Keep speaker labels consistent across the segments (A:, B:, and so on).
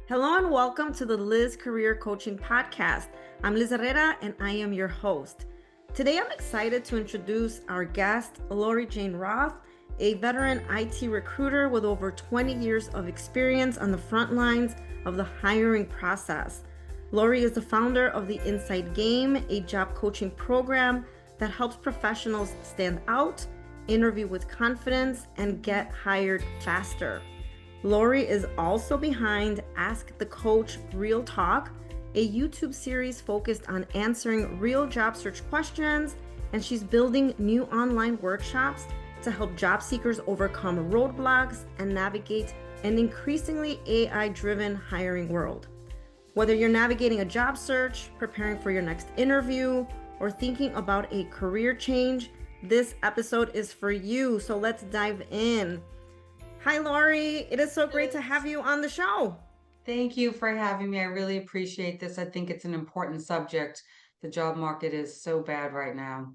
A: Hello and welcome to the Liz Career Coaching Podcast. I'm Liz Herrera and I am your host. Today I'm excited to introduce our guest, Laurie Jane Roth, a veteran IT recruiter with over 20 years of experience on the front lines of the hiring process. Laurie is the founder of the Inside Game, a job coaching program that helps professionals stand out, interview with confidence, and get hired faster. Laurie is also behind Ask the Coach Real Talk, a YouTube series focused on answering real job search questions, and she's building new online workshops to help job seekers overcome roadblocks and navigate an increasingly AI-driven hiring world. Whether you're navigating a job search, preparing for your next interview, or thinking about a career change, this episode is for you. So let's dive in. Hi, Laurie. It is so great to have you on the show.
B: Thank you for having me. I really appreciate this. I think it's an important subject. The job market is so bad right now.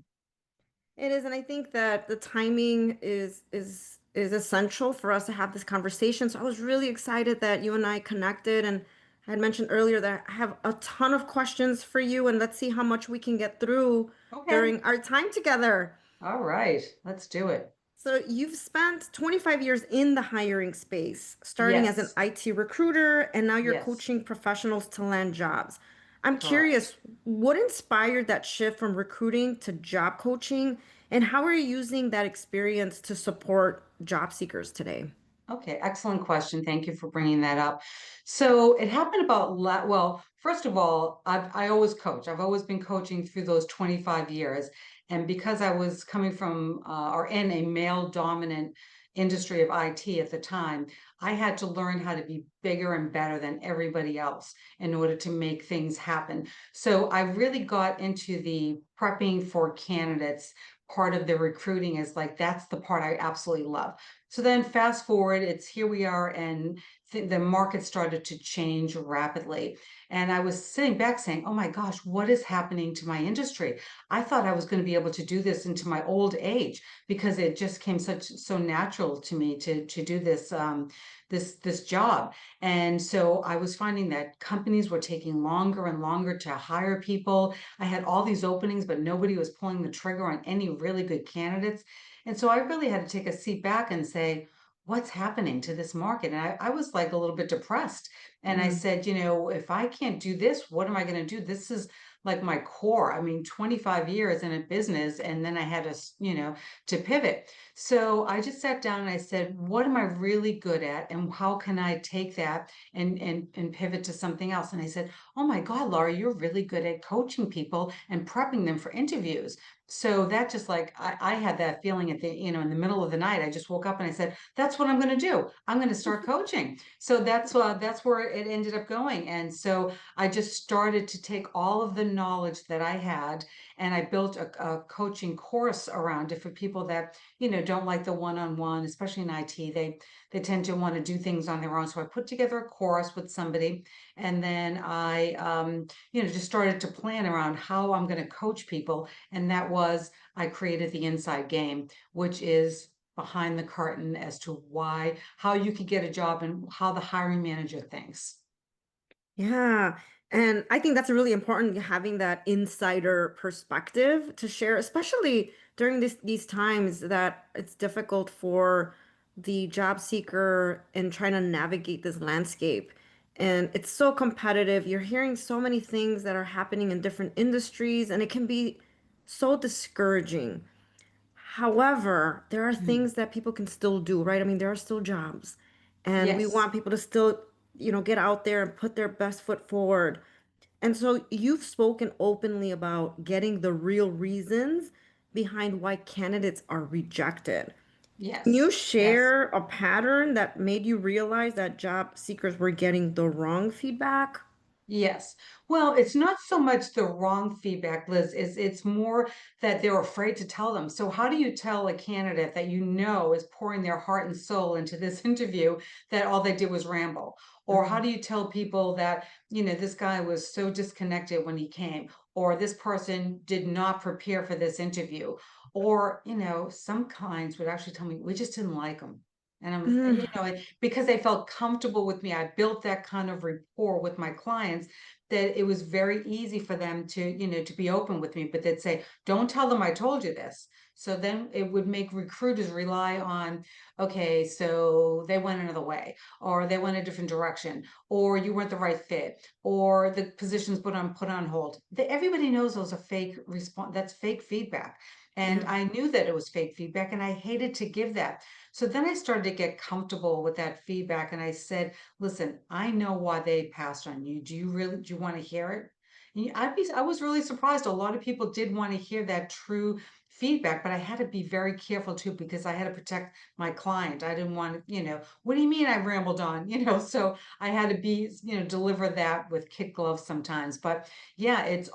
A: It is, and I think that the timing is essential for us to have this conversation. So I was really excited that you and I connected, and I had mentioned earlier that I have a ton of questions for you, and let's see how much we can get through
B: Okay.
A: during our time together.
B: All right. Let's do it.
A: So you've spent 25 years in the hiring space, starting as an
B: Yes.
A: IT recruiter, and now you're
B: Yes.
A: coaching professionals to land jobs. I'm
B: Correct.
A: curious, what inspired that shift from recruiting to job coaching, and how are you using that experience to support job seekers today?
B: Okay, excellent question. Thank you for bringing that up. So it happened about well, first of all, I always coach. I've always been coaching through those 25 years, and because I was coming from or in a male dominant industry of IT at the time, I had to learn how to be bigger and better than everybody else in order to make things happen. So I really got into the prepping for candidates. Part of the recruiting is like that's the part I absolutely love. So then fast forward, it's here we are, and the market started to change rapidly. And I was sitting back saying, oh my gosh, what is happening to my industry? I thought I was going to be able to do this into my old age because it just came so natural to me to do this job. And so I was finding that companies were taking longer and longer to hire people. I had all these openings, but nobody was pulling the trigger on any really good candidates. And so I really had to take a seat back and say, what's happening to this market? And I was like a little bit depressed. And I
A: Mm.
B: said, if I can't do this, what am I going to do? This is like my core. I mean, 25 years in a business, and then I had to pivot. So I just sat down and I said, what am I really good at? And how can I take that and pivot to something else? And I said, oh my God, Laurie, you're really good at coaching people and prepping them for interviews. So that just like I had that feeling at in the middle of the night. I just woke up and I said, "That's what I'm going to do. I'm going to start coaching." So that's where it ended up going. And so I just started to take all of the knowledge that I had, and I built a coaching course around it for people that don't like the one-on-one, especially in IT. They tend to want to do things on their own. So I put together a course with somebody, and then I just started to plan around how I'm going to coach people, and that was I created the Inside Game, which is behind the curtain as to how you could get a job and how the hiring manager thinks.
A: Yeah. And I think that's really important having that insider perspective to share, especially during these times that it's difficult for the job seeker in trying to navigate this landscape. And it's so competitive. You're hearing so many things that are happening in different industries, and it can be so discouraging. However, there are
B: Hmm.
A: things that people can still do, right? I mean, there are still jobs, and we
B: Yes.
A: want people to still, get out there and put their best foot forward. And so you've spoken openly about getting the real reasons behind why candidates are rejected. Can you
B: Yes. Yes.
A: share a pattern that made you realize that job seekers were getting the wrong feedback?
B: Yes. Well, it's not so much the wrong feedback, Liz, it's more that they're afraid to tell them. So how do you tell a candidate that is pouring their heart and soul into this interview that all they did was ramble? Or how
A: Mhm.
B: do you tell people that, this guy was so disconnected when he came, or this person did not prepare for this interview? Or, some clients would actually tell me, we just didn't like him. And
A: Mm,
B: because they felt comfortable with me, I built that kind of rapport with my clients that it was very easy for them to, to be open with me, but they'd say, "Don't tell them I told you this." So then it would make recruiters rely on, okay, so they went another way, or they went a different direction, or you weren't the right fit, or the position's put on hold. Everybody knows those are fake response. That's fake feedback. And
A: yeah.
B: I knew that it was fake feedback, and I hated to give that. So then I started to get comfortable with that feedback, and I said, "Listen, I know why they passed on you. Do you want to hear it?" I was really surprised. A lot of people did want to hear that true feedback, but I had to be very careful too because I had to protect my client. I didn't want to, what do you mean I rambled on? So I had to deliver that with kid gloves sometimes. But yeah, it's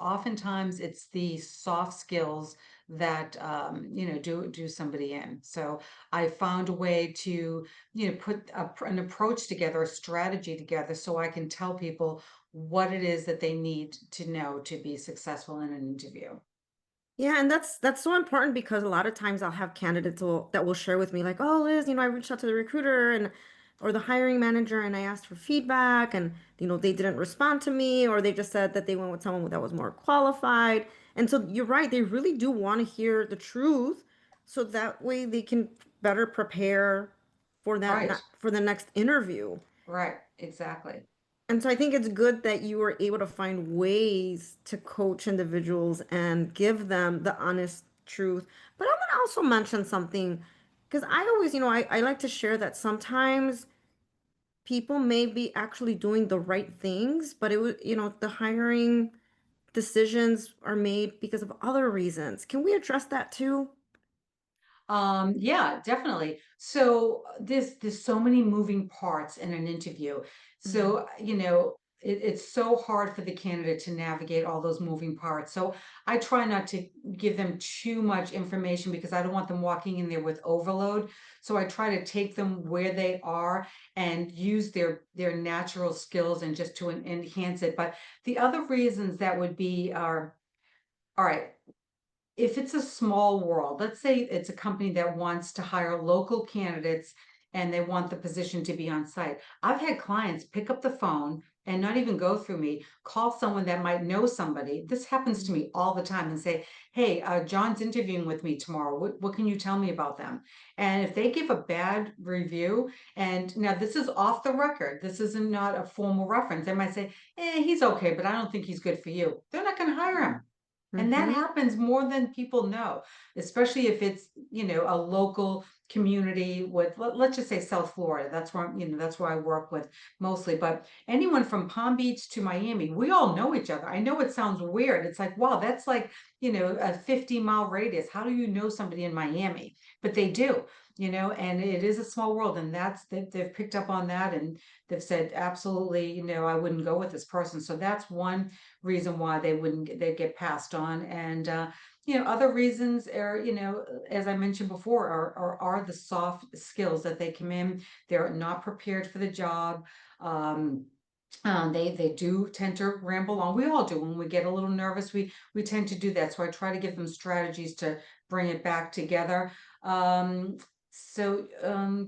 B: the soft skills that do somebody in. So I found a way to, put an approach together, a strategy together, so I can tell people what it is that they need to know to be successful in an interview.
A: Yeah, and that's so important because a lot of times I'll have candidates that will share with me like, "Oh, Liz, I reached out to the recruiter and or the hiring manager and I asked for feedback and they didn't respond to me or they just said that they went with someone that was more qualified." And so you're right, they really do want to hear the truth so that way they can better prepare for
B: Right,
A: for the next interview.
B: right, exactly.
A: And so I think it's good that you were able to find ways to coach individuals and give them the honest truth. But I'm going to also mention something because I always, I like to share that sometimes people may be actually doing the right things, but it was, the hiring decisions are made because of other reasons. Can we address that too?
B: Yeah, definitely. So there's so many moving parts in an interview.
A: Mm,
B: So, it's so hard for the candidate to navigate all those moving parts. So I try not to give them too much information because I don't want them walking in there with overload. So I try to take them where they are and use their natural skills and just to enhance it. But the other reasons that would be are, all right, if it's a small world, let's say it's a company that wants to hire local candidates and they want the position to be on site. I've had clients pick up the phone and not even go through me, call someone that might know somebody. This happens to
A: mm,
B: me all the time and say, "Hey, John's interviewing with me tomorrow. What can you tell me about them?" And if they give a bad review, and now this is off the record, this isn't not a formal reference, they might say, "He's okay, but I don't think he's good for you." They're not going to hire him. And that
A: mm-hmm.
B: happens more than people know, especially if it's, a local community with, let's just say South Florida. That's where, that's where I work with mostly. But anyone from Palm Beach to Miami, we all know each other. I know it sounds weird. It's like, wow, that's like, a 50-mile radius. How do you know somebody in Miami? But they do, and it is a small world. And they've picked up on that and they've said, absolutely, I wouldn't go with this person. So that's one reason why they'd get passed on. And other reasons are, as I mentioned before, are the soft skills that they come in, they're not prepared for the job. um, they do tend to ramble on. We all do. When we get a little nervous, we tend to do that. So I try to give them strategies to bring it back together. Um,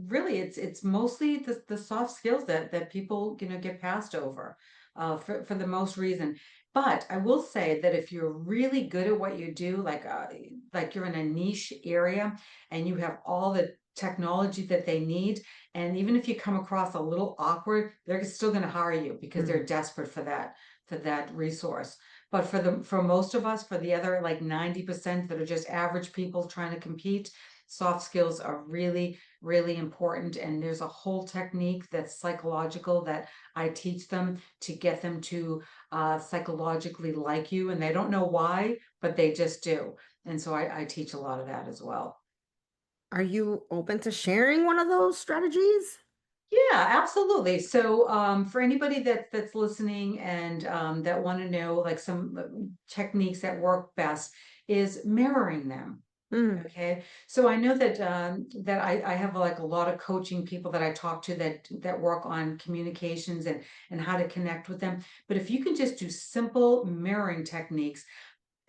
B: really, it's mostly the soft skills that people get passed over for the most reason. But I will say that if you're really good at what you do, like you're in a niche area and you have all the technology that they need, and even if you come across a little awkward, they're still going to hire you because they're desperate for that resource. But for most of us, for the other like 90% that are just average people trying to compete, soft skills are really, really important. And there's a whole technique that's psychological that I teach them to get them to psychologically like you. And they don't know why, but they just do. And so I teach a lot of that as well.
A: Are you open to sharing one of those strategies?
B: Yeah, absolutely. So, for anybody that's listening and that want to know like some techniques that work best is mirroring them.
A: Mm.
B: Okay, so I know that I have like a lot of coaching people that I talk to that work on communications and how to connect with them. But if you can just do simple mirroring techniques,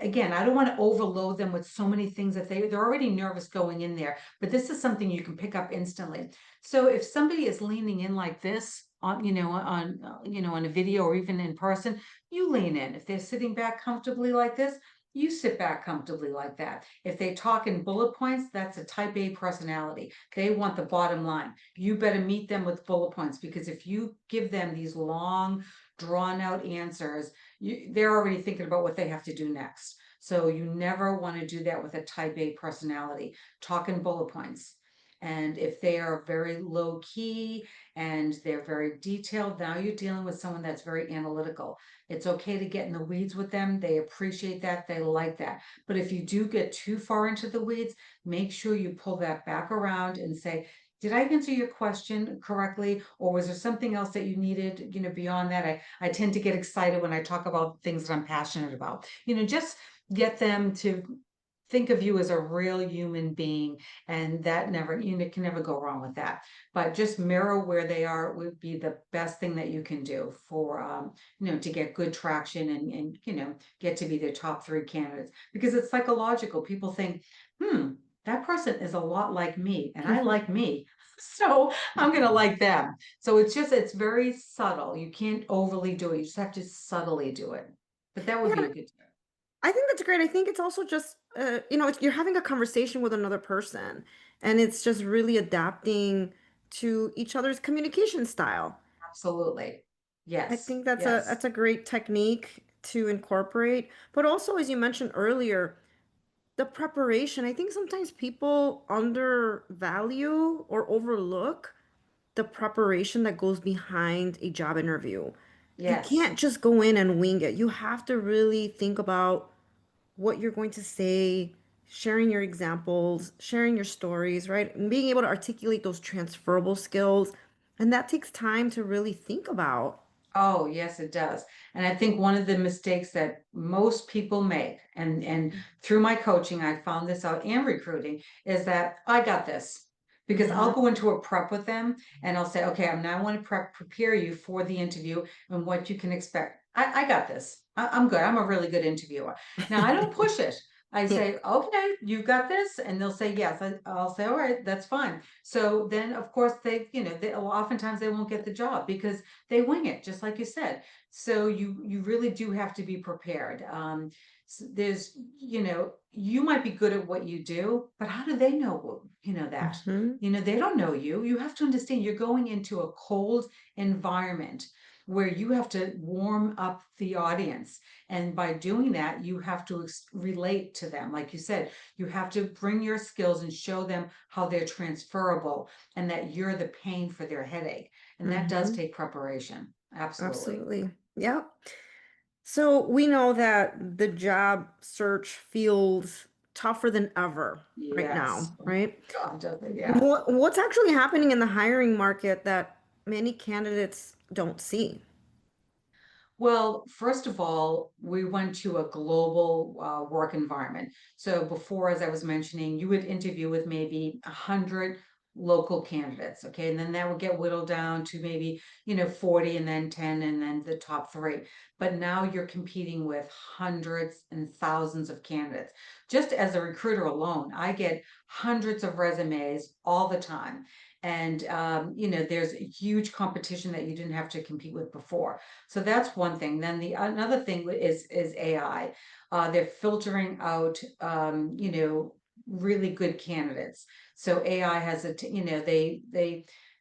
B: again, I don't want to overload them with so many things that they're already nervous going in there, but this is something you can pick up instantly. So if somebody is leaning in like this on, on a video or even in person, you lean in. If they're sitting back comfortably like this, you sit back comfortably like that. If they talk in bullet points, that's a type A personality. They want the bottom line. You better meet them with bullet points, because if you give them these long, drawn out answers, they're already thinking about what they have to do next. So you never want to do that with a type A personality. Talk in bullet points. And if they are very low key and they're very detailed, now you're dealing with someone that's very analytical. It's okay to get in the weeds with them. They appreciate that. They like that. But if you do get too far into the weeds, make sure you pull that back around and say, did I answer your question correctly? Or was there something else that you needed, beyond that? I tend to get excited when I talk about things that I'm passionate about. Just get them to think of you as a real human being, and that never, can never go wrong with that. But just mirror where they are would be the best thing that you can do for, to get good traction and, get to be their top three candidates, because it's psychological. People think, that person is a lot like me and I like me. So I'm going to like them. So it's very subtle. You can't overly do it. You just have to subtly do it. But that would be
A: Yeah,
B: a good tip.
A: I think that's great. I think it's also just, you're having a conversation with another person, and it's just really adapting to each other's communication style.
B: Absolutely.
A: I
B: Yes.
A: think
B: Yes.
A: that's a great technique to incorporate. But also, as you mentioned earlier, the preparation. I think sometimes people undervalue or overlook the preparation that goes behind a job interview. You
B: Yes.
A: can't just go in and wing it. You have to really think about what you're going to say, sharing your examples, sharing your stories, right? And being able to articulate those transferable skills. And that takes time to really think about.
B: Oh, yes, it does. And I think one of the mistakes that most people make, and through my coaching, I found this out, and recruiting, is that I got this. Because I'll
A: Mhm.
B: go into a prep with them and I'll say, okay, I now want to prepare you for the interview and what you can expect. I got this. I'm good. I'm a really good interviewer. Now I don't push it. I
A: Yeah.
B: say, okay, you got this. And they'll say, yes. I'll say, all right, that's fine. So then, of course, oftentimes they won't get the job because they wing it, just like you said. So you really do have to be prepared. There's, you might be good at what you do, but how do they know, that?
A: Hmm.
B: They don't know you. You have to understand you're going into a cold environment where you have to warm up the audience. And by doing that, you have to relate to them. Like you said, you have to bring your skills and show them how they're transferable and that you're the pain for their headache. And that does
A: Hmm.
B: take preparation. Absolutely.
A: Absolutely. Yeah. So we know that the job search feels tougher than ever right
B: Yes.
A: now,
B: Oh my
A: right?
B: God, does it? Yeah.
A: What's actually happening in the hiring market that many candidates don't see?
B: Well, first of all, we went to a global work environment. So before, as I was mentioning, you would interview with maybe 100 local candidates, okay? And then that would get whittled down to maybe, 40 and then 10 and then the top three. But now you're competing with hundreds and thousands of candidates. Just as a recruiter alone, I get hundreds of resumes all the time. And, there's a huge competition that you didn't have to compete with before. So that's one thing. Then the another thing is AI. They're filtering out, really good candidates. So AI has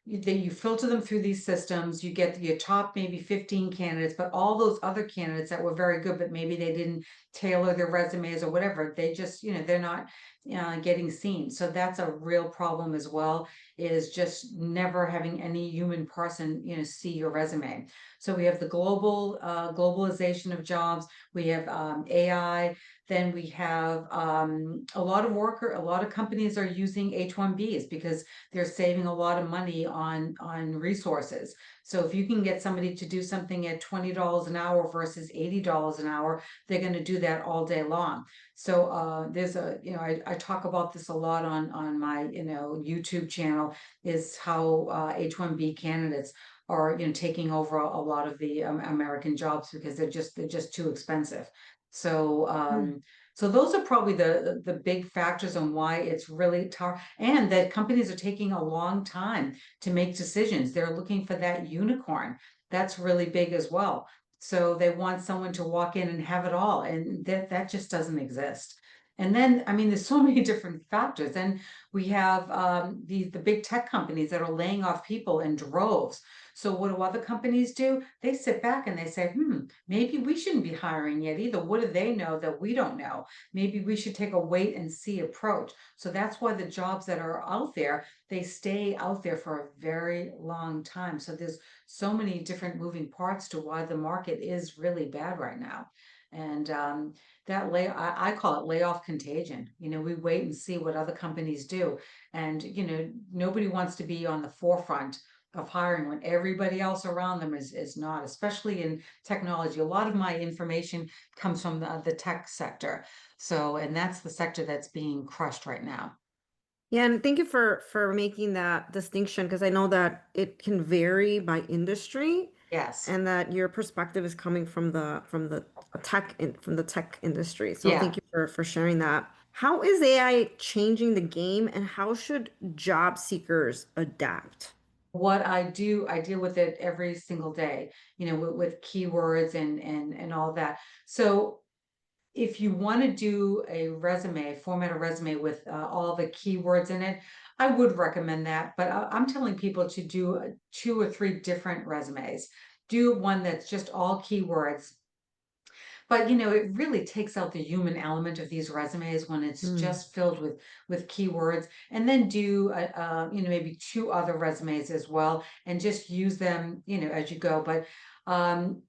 B: you filter them through these systems. You get your top maybe 15 candidates, but all those other candidates that were very good, but maybe they didn't tailor their resumes or whatever. They just, they're not getting seen. So that's a real problem as well. Is just never having any human person, see your resume. So we have the globalization of jobs. We have AI. Then we have a lot of companies are using H-1Bs because they're saving a lot of money on resources. So if you can get somebody to do something at $20 an hour versus $80 an hour, they're going to do that all day long. So there's I talk about this a lot on my YouTube channel, is how H-1B candidates are taking over a lot of the American jobs because they're just too expensive. So,
A: Mm.
B: so those are probably the big factors on why it's really tough, and that companies are taking a long time to make decisions. They're looking for that unicorn. That's really big as well. So they want someone to walk in and have it all, and that just doesn't exist. And then, I mean, there's so many different factors. Then we have the big tech companies that are laying off people in droves. So what do other companies do? They sit back and they say, maybe we shouldn't be hiring yet either. What do they know that we don't know? Maybe we should take a wait and see approach. So that's why the jobs that are out there, they stay out there for a very long time. So there's so many different moving parts to why the market is really bad right now. And I call it layoff contagion. We wait and see what other companies do. And, nobody wants to be on the forefront of hiring when everybody else around them is not, especially in technology. A lot of my information comes from the tech sector. So, and that's the sector that's being crushed right now.
A: Yeah, and thank you for making that distinction because I know that it can vary by industry
B: Yes.
A: and that your perspective is coming from the from the tech industry. So thank
B: Yeah.
A: you for sharing that. How is AI changing the game and how should job seekers adapt?
B: What I deal with it every single day, with keywords and all that. So if you want to do a resume, format a resume with all the keywords in it, I would recommend that. But I'm telling people to do two or three different resumes. Do one that's just all keywords. But it really takes out the human element of these resumes when it's
A: Mm,
B: just filled with keywords. And then do maybe two other resumes as well, and just use them as you go. Um,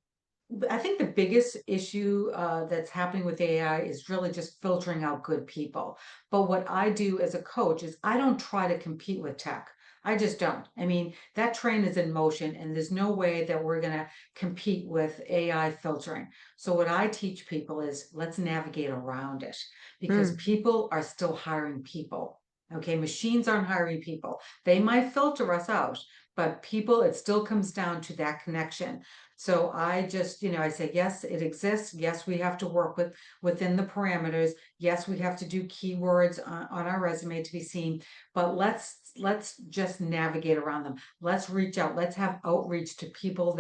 B: but I think the biggest issue that's happening with AI is really just filtering out good people. But what I do as a coach is I don't try to compete with tech. I just don't. I mean, that train is in motion, and there's no way that we're going to compete with AI filtering. So, what I teach people is let's navigate around it because
A: mm,
B: people are still hiring people. Okay, machines aren't hiring people. They might filter us out, but people, it still comes down to that connection. So I just, I say, yes, it exists. Yes, we have to work within the parameters. Yes, we have to do keywords on our resume to be seen, but let's just navigate around them. Let's reach out. Let's have outreach to people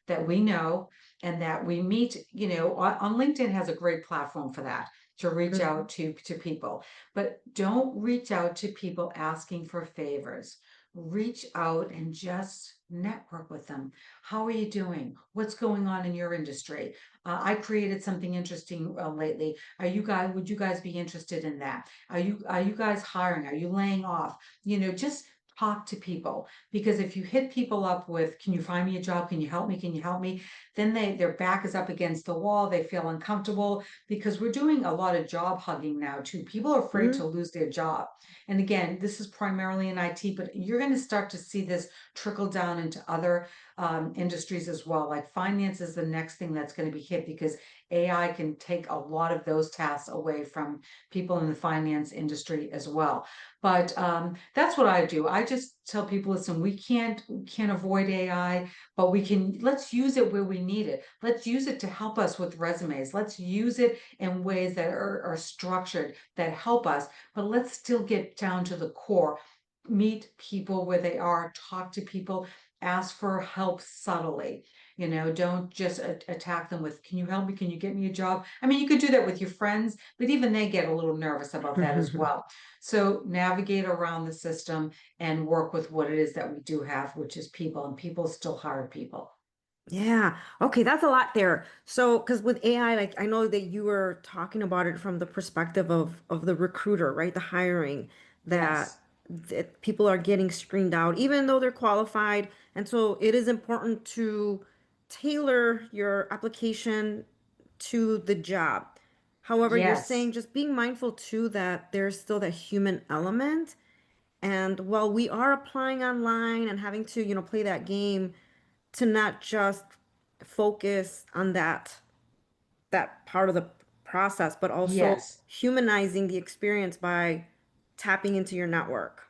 B: that we know and that we meet. On LinkedIn has a great platform for that to reach
A: mhm.
B: out to people, but don't reach out to people asking for favors. Reach out and just network with them. How are you doing? What's going on in your industry? I created something interesting lately. Would you guys be interested in that? Are you guys hiring? Are you laying off? Just talk to people, because if you hit people up with, can you find me a job? Can you help me? Can you help me? Then their back is up against the wall. They feel uncomfortable because we're doing a lot of job hugging now too. People are afraid
A: Mm,
B: to lose their job. And again, this is primarily in IT, but you're going to start to see this trickle down into other industries as well. Like finance is the next thing that's going to be hit because AI can take a lot of those tasks away from people in the finance industry as well. But that's what I do. I just tell people, listen, we can't avoid AI, but let's use it where we need it. Let's use it to help us with resumes. Let's use it in ways that are structured that help us, but let's still get down to the core. Meet people where they are, talk to people, ask for help subtly. Don't just attack them with, can you help me? Can you get me a job? I mean, you could do that with your friends, but even they get a little nervous about that as
A: mhm.
B: well. So navigate around the system and work with what it is that we do have, which is people, and people still hire people.
A: Yeah. Okay, that's a lot there. So, because with AI, like I know that you were talking about it from the perspective of the recruiter, right? The hiring that
B: Yes,
A: that people are getting screened out, even though they're qualified. And so it is important to tailor your application to the job. However, you're
B: yes,
A: saying just being mindful too that there's still that human element. And while we are applying online and having to, play that game, to not just focus on that part of the process, but also
B: yes.
A: humanizing the experience by tapping into your network.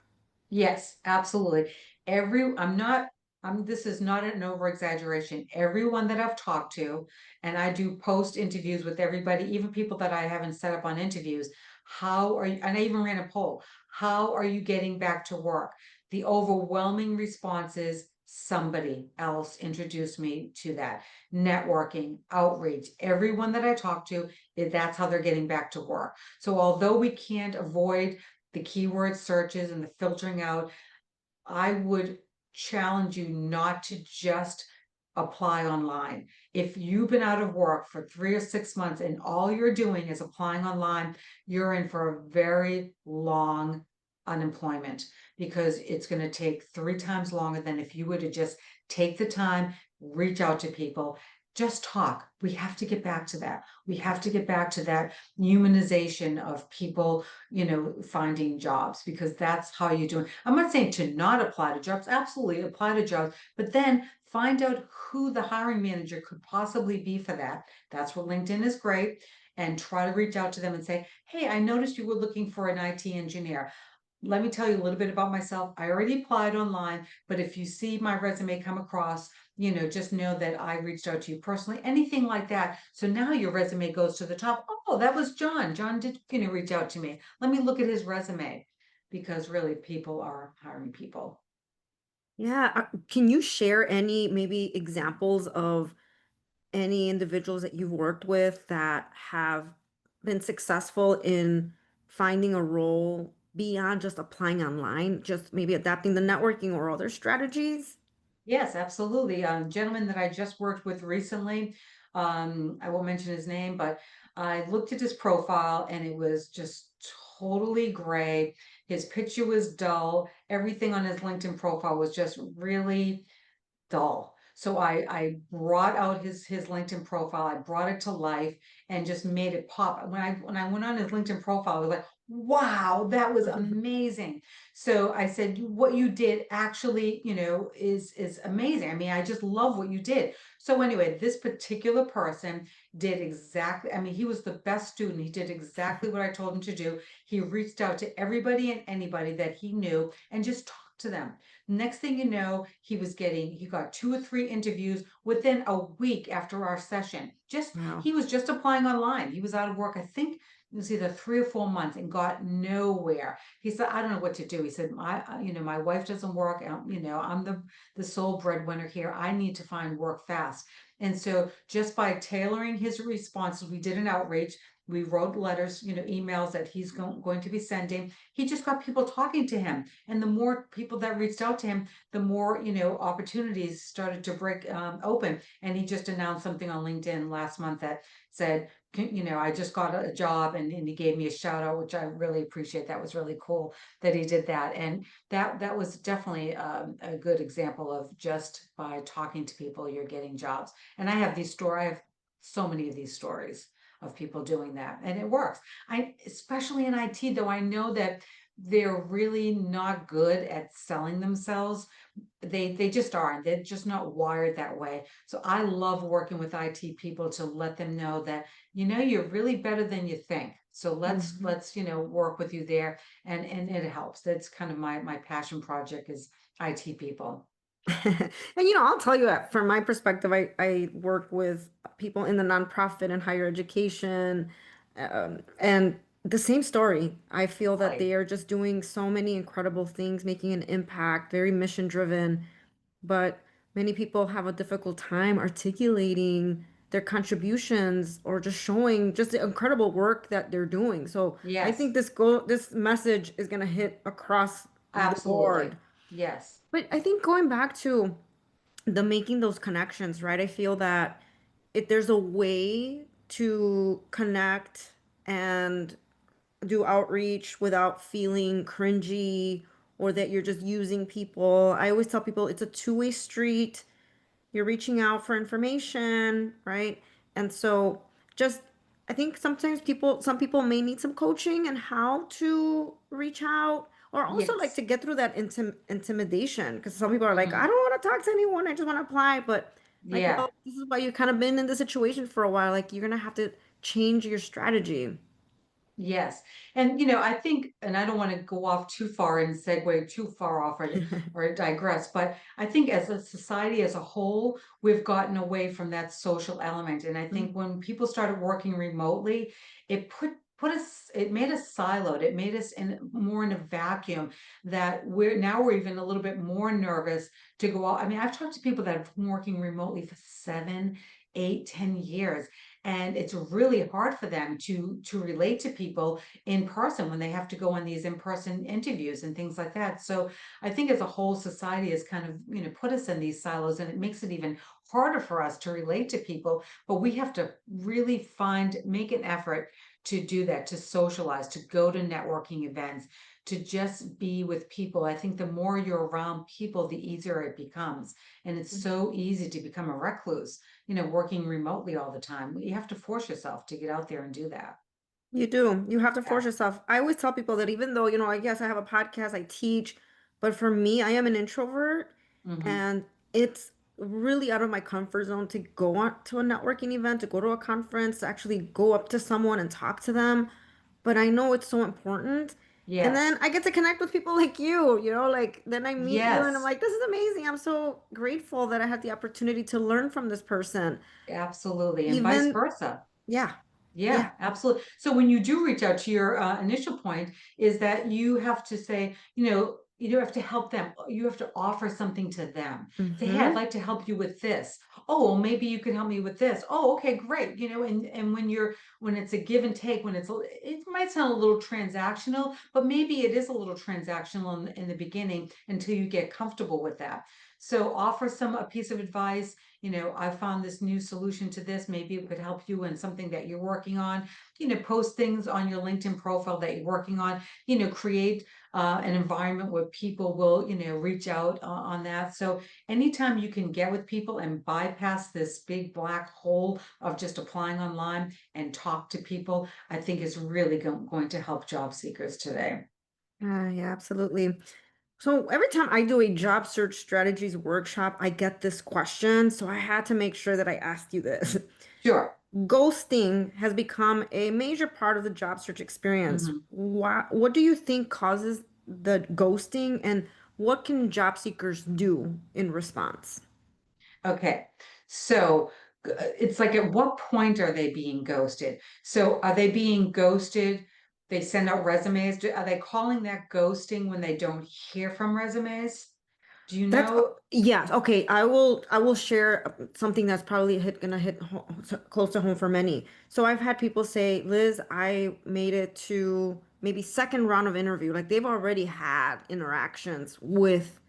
B: Yes, absolutely. I'm not this is not an over exaggeration. Everyone that I've talked to, and I do post interviews with everybody, even people that I haven't set up on interviews. How are you? And I even ran a poll. How are you getting back to work? The overwhelming response is somebody else introduced me to that. Networking, outreach, everyone that I talk to, that's how they're getting back to work. So although we can't avoid the keyword searches and the filtering out, I would challenge you not to just apply online. If you've been out of work for 3 or 6 months and all you're doing is applying online, you're in for a very long unemployment, because it's going to take 3 times longer than if you were to just take the time, reach out to people, just talk. We have to get back to that. We have to get back to that humanization of people, finding jobs, because that's how you do it. I'm not saying to not apply to jobs, absolutely apply to jobs, but then find out who the hiring manager could possibly be for that. That's where LinkedIn is great. And try to reach out to them and say, hey, I noticed you were looking for an IT engineer. Let me tell you a little bit about myself. I already applied online, but if you see my resume come across, just know that I reached out to you personally, anything like that. So now your resume goes to the top. Oh, that was John. John did, reach out to me. Let me look at his resume, because really people are hiring people.
A: Yeah. Can you share any maybe examples of any individuals that you've worked with that have been successful in finding a role beyond just applying online, just maybe adapting the networking or other strategies?
B: Yes, absolutely. A gentleman that I just worked with recently, I won't mention his name, but I looked at his profile and it was just totally gray. His picture was dull. Everything on his LinkedIn profile was just really dull. So I brought out his LinkedIn profile, I brought it to life and just made it pop. When I went on his LinkedIn profile, I was like, wow, that was amazing. So I said, what you did actually, is amazing. I mean, I just love what you did. So anyway, this particular person did exactly, I mean, he was the best student. He did exactly what I told him to do. He reached out to everybody and anybody that he knew and just talked to them. Next thing you know, he got 2 or 3 interviews within a week after our session.
A: Wow.
B: He was just applying online. He was out of work, I think it was either 3 or 4 months, and got nowhere. He said, I don't know what to do. He said, my wife doesn't work. I'm the sole breadwinner here. I need to find work fast. And so just by tailoring his responses, we did an outreach. We wrote letters, emails that he's going to be sending. He just got people talking to him. And the more people that reached out to him, the more, opportunities started to break open. And he just announced something on LinkedIn last month that said, I just got a job, and he gave me a shout out, which I really appreciate. That was really cool that he did that. And that was definitely a good example of just by talking to people, you're getting jobs. And I have so many of these stories of people doing that, and it works. Especially in IT, though, I know that they're really not good at selling themselves. They just aren't. They're just not wired that way. So I love working with IT people to let them know that, you're really better than you think. So
A: Mhm.
B: let's work with you there, and it helps. That's kind of my passion project is IT people.
A: And I'll tell you that from my perspective, I work with people in the nonprofit and higher education, and the same story. I feel that
B: Really.
A: they are just doing so many incredible things, making an impact, very mission driven, but many people have a difficult time articulating their contributions or just showing just the incredible work that they're doing. So I think
B: Yes,
A: this message is gonna hit across the board.
B: absolutely. Yes.
A: But I think going back to the making those connections, right? I feel that if there's a way to connect and do outreach without feeling cringy or that you're just using people. I always tell people it's a two-way street. You're reaching out for information, right? And so just I think sometimes some people may need some coaching and how to reach out or also like
B: Yes.
A: to get through that intimidation because some people are like, I
B: Mhm.
A: don't want to talk to anyone, I just want to apply. But like,
B: Yeah.
A: well, this is why you kind of been in the situation for a while. Like you're gonna have to change your strategy.
B: Yes. And, I think, and I don't want to go off too far and segue too far off or digress, but I think as a society as a whole, we've gotten away from that social element. And I think when people started working remotely, it made us siloed. It made us more in a vacuum that we're even a little bit more nervous to go out. I mean, I've talked to people that have been working remotely for 7, 8, 10 years, and it's really hard for them to relate to people in person when they have to go on these in-person interviews and things like that. So I think as a whole, society has kind of put us in these silos, and it makes it even harder for us to relate to people. But we have to really make an effort to do that, to socialize, to go to networking events, to just be with people. I think the more you're around people, the easier it becomes. And it's so easy to become a recluse, working remotely all the time. You have to force yourself to get out there and do that.
A: You do. You have to force
B: Yeah.
A: yourself. I always tell people that even though, I guess I have a podcast, I teach, but for me, I am an introvert
B: Hmm.
A: and it's really out of my comfort zone to go on to a networking event, to go to a conference, to actually go up to someone and talk to them. But I know it's so important. And then
B: Yes.
A: I get to connect with people like you, like then I meet you and I'm
B: Yes.
A: like, this is amazing. I'm so grateful that I had the opportunity to learn from this person.
B: Absolutely. And vice
A: Even,
B: versa.
A: yeah, yeah.
B: Yeah, absolutely. So when you do reach out to your initial point, is that you have to say, you have to help them. You have to offer something to them. Say, hey, I'd
A: Mm-hmm.
B: like to help you with this. Oh, well, maybe you can help me with this. Oh, okay, great. And when it's a give and take, it might sound a little transactional, but maybe it is a little transactional in the beginning until you get comfortable with that. So offer a piece of advice. I found this new solution to this. Maybe it could help you in something that you're working on. Post things on your LinkedIn profile that you're working on. Create an environment where people will, reach out on that. So anytime you can get with people and bypass this big black hole of just applying online and talk to people, I think is really going to help job seekers today.
A: Yeah, absolutely. So every time I do a job search strategies workshop, I get this question. So I had to make sure that I asked you this.
B: Sure.
A: Ghosting has become a major part of the job search experience.
B: Mhm.
A: What do you think causes the ghosting and what can job seekers do in response?
B: Okay. So it's like, at what point are they being ghosted? So are they being ghosted? They send out resumes. Are they calling that ghosting when they don't hear from resumes? Do you
A: That's
B: know?
A: yes. Okay, I will share something that's probably gonna hit close to home for many. So I've had people say, Liz, I made it to maybe second round of interview. Like they've already had interactions with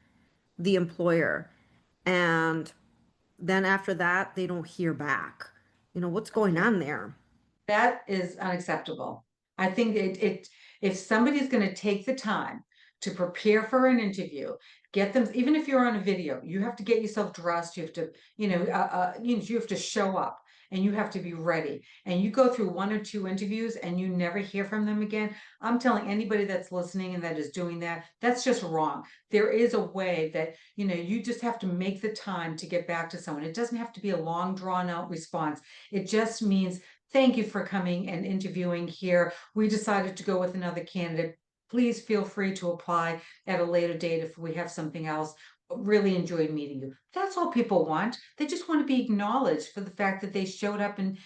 A: the employer, and then after that, they don't hear back. What's going
B: Okay.
A: on there?
B: That is unacceptable. I think if somebody's going to take the time to prepare for an interview, get them, even if you're on a video, you have to get yourself dressed. You have to, you have to show up and you have to be ready. And you go through one or two interviews and you never hear from them again. I'm telling anybody that's listening and that is doing that, that's just wrong. There is a way that, you just have to make the time to get back to someone. It doesn't have to be a long drawn out response. It just means, thank you for coming and interviewing here. We decided to go with another candidate. Please feel free to apply at a later date if we have something else. Really enjoyed meeting you. That's all people want. They just want to be acknowledged for the fact that they showed up and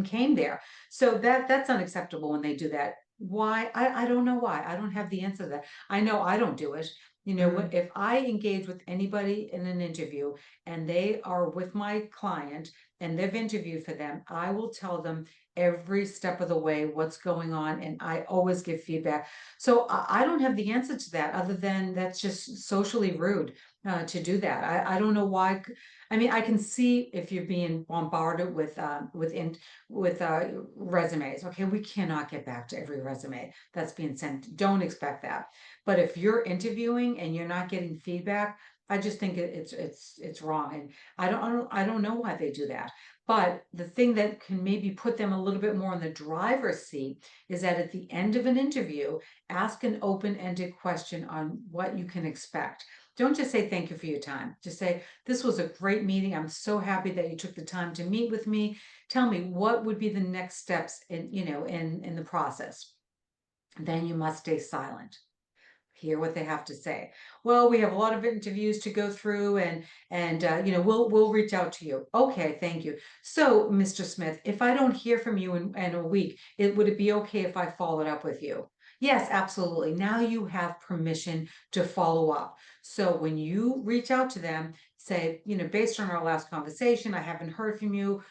B: came there. So that's unacceptable when they do that. Why? I don't know why. I don't have the answer to that. I know I don't do it.
A: Mm,
B: If I engage with anybody in an interview and they are with my client and they've interviewed for them, I will tell them every step of the way what's going on, and I always give feedback. So I don't have the answer to that other than that's just socially rude to do that. I don't know why. I mean, I can see if you're being bombarded with resumes. Okay, we cannot get back to every resume that's being sent. Don't expect that. But if you're interviewing and you're not getting feedback, I just think it's wrong. And I don't know why they do that. But the thing that can maybe put them a little bit more in the driver's seat is that at the end of an interview, ask an open-ended question on what you can expect. Don't just say thank you for your time. Just say, this was a great meeting. I'm so happy that you took the time to meet with me. Tell me what would be the next steps in the process. Then you must stay silent. Hear what they have to say. Well, we have a lot of interviews to go through, and we'll reach out to you. Okay, thank you. So, Mr. Smith, if I don't hear from you in a week, would it be okay if I followed up with you? Yes, absolutely. Now you have permission to follow up. So when you reach out to them, say, based on our last conversation, I haven't heard from you.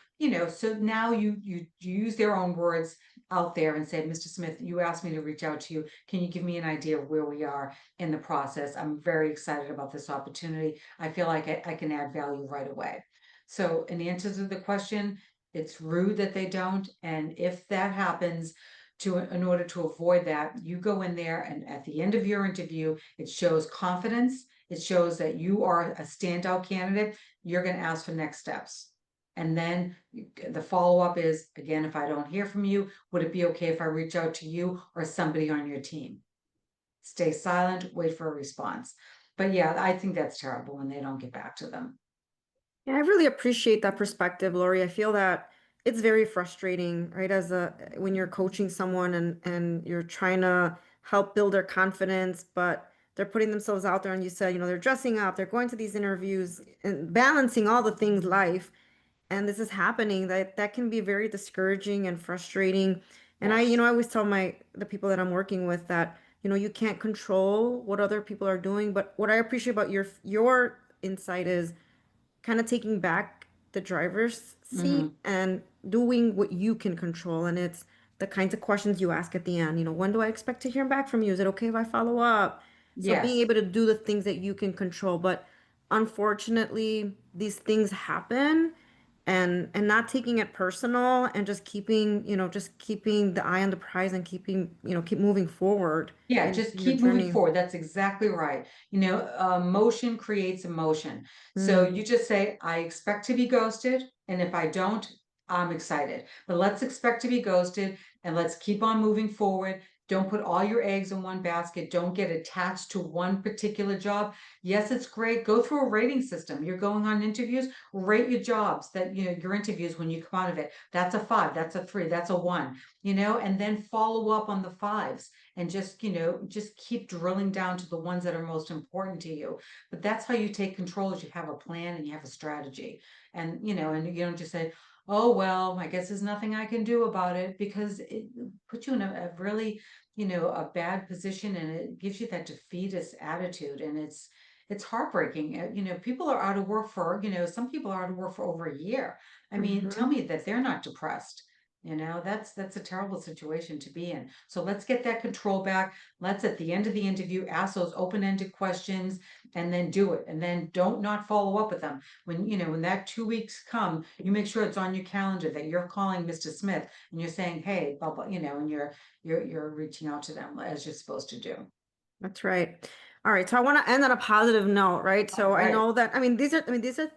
B: So now you use their own words out there and say, Mr. Smith, you asked me to reach out to you. Can you give me an idea of where we are in the process? I'm very excited about this opportunity. I feel like I can add value right away. So in answer to the question, it's rude that they don't. And if that happens, in order to avoid that, you go in there and at the end of your interview, it shows confidence. It shows that you are a standout candidate. You're going to ask for next steps. And then the follow-up is, again, if I don't hear from you, would it be okay if I reach out to you or somebody on your team? Stay silent, wait for a response. But yeah, I think that's terrible when they don't get back to them.
A: Yeah, I really appreciate that perspective, Lori. I feel that it's very frustrating, right? As a when you're coaching someone and you're trying to help build their confidence, but they're putting themselves out there and you said, they're dressing up, they're going to these interviews and balancing all the things life, and this is happening. That can be very discouraging and frustrating. And I
B: Yes.
A: always tell the people that I'm working with that, you can't control what other people are doing, but what I appreciate about your insight is kind of taking back the driver's seat
B: Hmm.
A: and doing what you can control. And it's the kinds of questions you ask at the end. When do I expect to hear back from you? Is it okay if I follow up? So being
B: Yes.
A: able to do the things that you can control. But unfortunately, these things happen and not taking it personal and just keeping the eye on the prize and keep moving forward
B: Yeah,
A: in,
B: just
A: in your
B: keep moving
A: journey.
B: forward. That's exactly right. Motion creates emotion. So
A: Mm,
B: you just say, I expect to be ghosted. And if I don't, I'm excited. But let's expect to be ghosted and let's keep on moving forward. Don't put all your eggs in one basket. Don't get attached to one particular job. Yes, it's great. Go through a rating system. You're going on interviews, rate your jobs your interviews when you come out of it. That's a 5, that's a 3, that's a 1, and then follow up on the 5s and just keep drilling down to the ones that are most important to you. But that's how you take control, is you have a plan and you have a strategy. And you don't just say, oh, well, I guess there's nothing I can do about it, because it puts you in a really, a bad position, and it gives you that defeatist attitude. And it's heartbreaking. People are out of work some people are out of work for over a year. I mean, tell
A: mhm.
B: me that they're not depressed. That's a terrible situation to be in. So let's get that control back. Let's, at the end of the interview, ask those open-ended questions and then do it. And then don't not follow up with them. When that 2 weeks come, you make sure it's on your calendar that you're calling Mr. Smith and you're saying, hey, blah, blah, and you're reaching out to them as you're supposed to do.
A: That's right. All right. So I want to end on a positive note, right?
B: All
A: So I
B: right.
A: know that,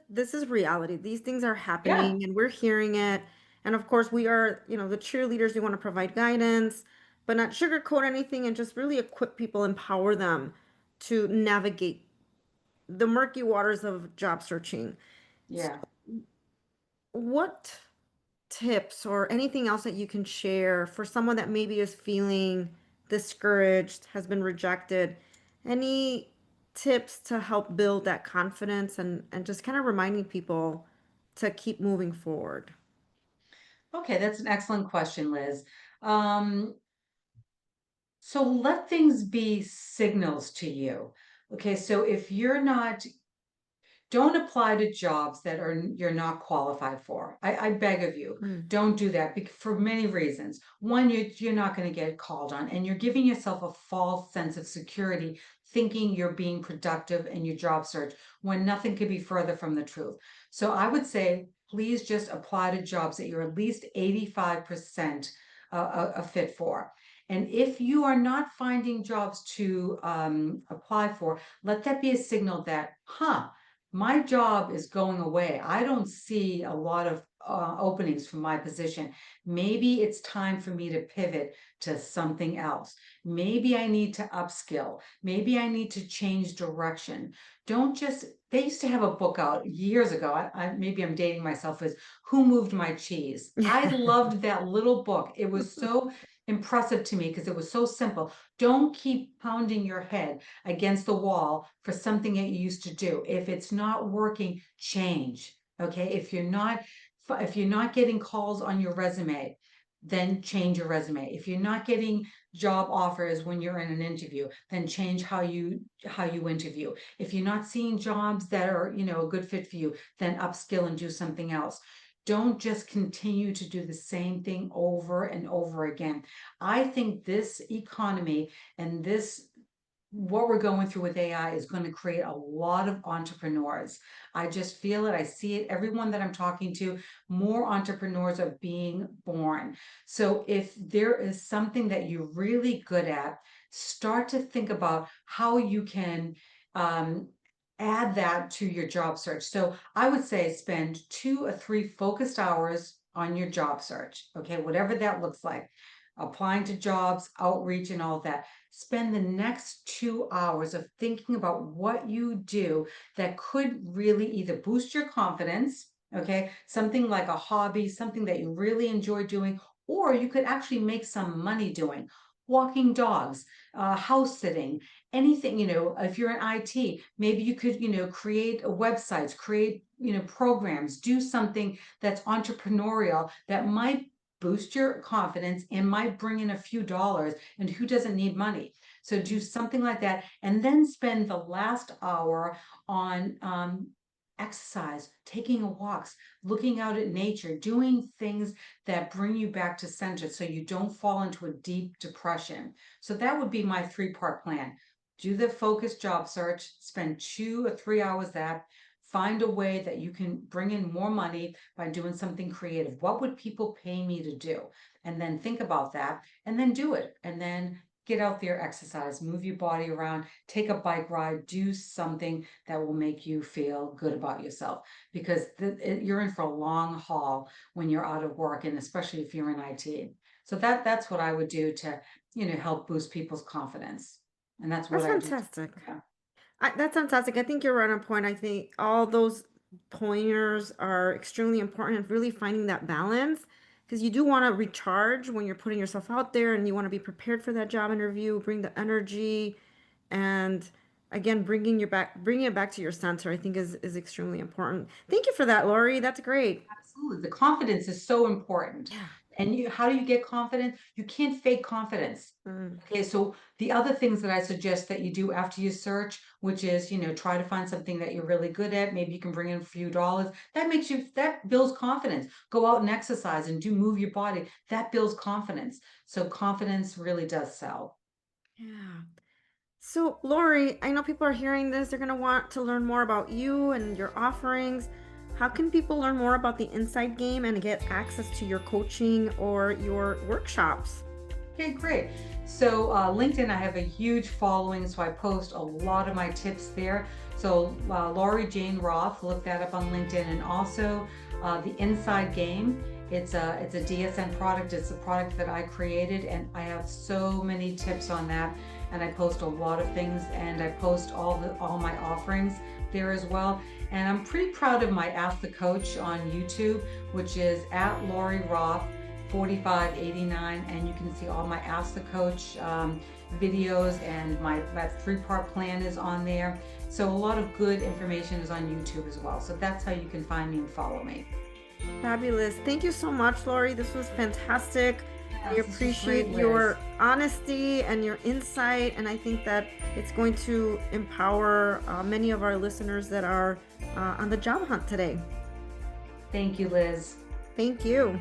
A: this is reality. These things are
B: Yeah.
A: happening and we're hearing it. And of course, we are, the cheerleaders. We want to provide guidance, but not sugarcoat anything and just really equip people, empower them to navigate the murky waters of job searching. So
B: Yeah.
A: what tips or anything else that you can share for someone that maybe is feeling discouraged, has been rejected? Any tips to help build that confidence and just kind of reminding people to keep moving forward?
B: Okay, that's an excellent question, Liz. Um, so let things be signals to you. Okay, so if you're not don't apply to jobs that you're not qualified for. I beg of you,
A: Mm,
B: don't do that for many reasons. One, you're not going to get called on, and you're giving yourself a false sense of security, thinking you're being productive in your job search when nothing could be further from the truth. So I would say, please just apply to jobs that you're at least 85% a fit for. And if you are not finding jobs to apply for, let that be a signal that, my job is going away. I don't see a lot of openings for my position. Maybe it's time for me to pivot to something else. Maybe I need to upskill. Maybe I need to change direction. Don't just, they used to have a book out years ago. Maybe I'm dating myself, is Who Moved My Cheese? I loved that little book. It was so impressive to me because it was so simple. Don't keep pounding your head against the wall for something that you used to do. If it's not working, change. Okay. If you're not getting calls on your resume, then change your resume. If you're not getting job offers when you're in an interview, then change how you interview. If you're not seeing jobs that are, a good fit for you, then upskill and do something else. Don't just continue to do the same thing over and over again. I think this economy and this what we're going through with AI is going to create a lot of entrepreneurs. I just feel it. I see it. Everyone that I'm talking to, more entrepreneurs are being born. So if there is something that you're really good at, start to think about how you can um, add that to your job search. So I would say spend 2 or 3 focused hours on your job search. Okay, whatever that looks like, applying to jobs, outreach, and all that. Spend the next 2 hours of thinking about what you do that could really either boost your confidence, okay, something like a hobby, something that you really enjoy doing, or you could actually make some money doing. Walking dogs, house sitting, anything, if you're in IT, maybe you could, create websites, create, programs, do something that's entrepreneurial that might boost your confidence and might bring in a few dollars. And who doesn't need money? So do something like that, and then spend the last hour on exercise, taking walks, looking out at nature, doing things that bring you back to center so you don't fall into a deep depression. So that would be my 3-part plan. Do the focused job search, spend 2 or 3 hours that, find a way that you can bring in more money by doing something creative. What would people pay me to do? And then think about that and then do it. And then get out there, exercise, move your body around, take a bike ride, do something that will make you feel good about yourself, because you're in for a long haul when you're out of work, and especially if you're in IT. So that's what I would do to, help boost people's confidence. And that's what
A: That's
B: I do.
A: fantastic.
B: Yeah.
A: That's fantastic. I think you're right on point. I think all those pointers are extremely important and really finding that balance, because you do want to recharge when you're putting yourself out there and you want to be prepared for that job interview, bring the energy, and again, bringing it back to your center, I think is extremely important. Thank you for that, Lori. That's great.
B: Absolutely. The confidence is so important.
A: Yeah.
B: And how do you get confidence? You can't fake confidence.
A: Mm.
B: Okay, so the other things that I suggest that you do after you search, which is, try to find something that you're really good at. Maybe you can bring in a few dollars. That builds confidence. Go out and exercise and move your body. That builds confidence. So confidence really does sell.
A: Yeah. So, Lori, I know people are hearing this. They're going to want to learn more about you and your offerings. How can people learn more about the Inside Game and get access to your coaching or your workshops?
B: Okay, great. So LinkedIn, I have a huge following, so I post a lot of my tips there. So Laurie Jane Roth, look that up on LinkedIn, and also the Inside Game. It's a DSN product. It's a product that I created, and I have so many tips on that. And I post a lot of things, and I post all my offerings there as well. And I'm pretty proud of my Ask the Coach on YouTube, which is at Laurie Roth 4589, and you can see all my Ask the Coach videos, and my 3-part plan is on there. So a lot of good information is on YouTube as well. So that's how you can find me and follow me.
A: Fabulous. Thank you so much, Lori. This was fantastic. I
B: Yes, this was
A: appreciate
B: great,
A: your
B: Liz.
A: honesty and your insight, and I think that it's going to empower many of our listeners that are on the job hunt today.
B: Thank you, Liz.
A: Thank you.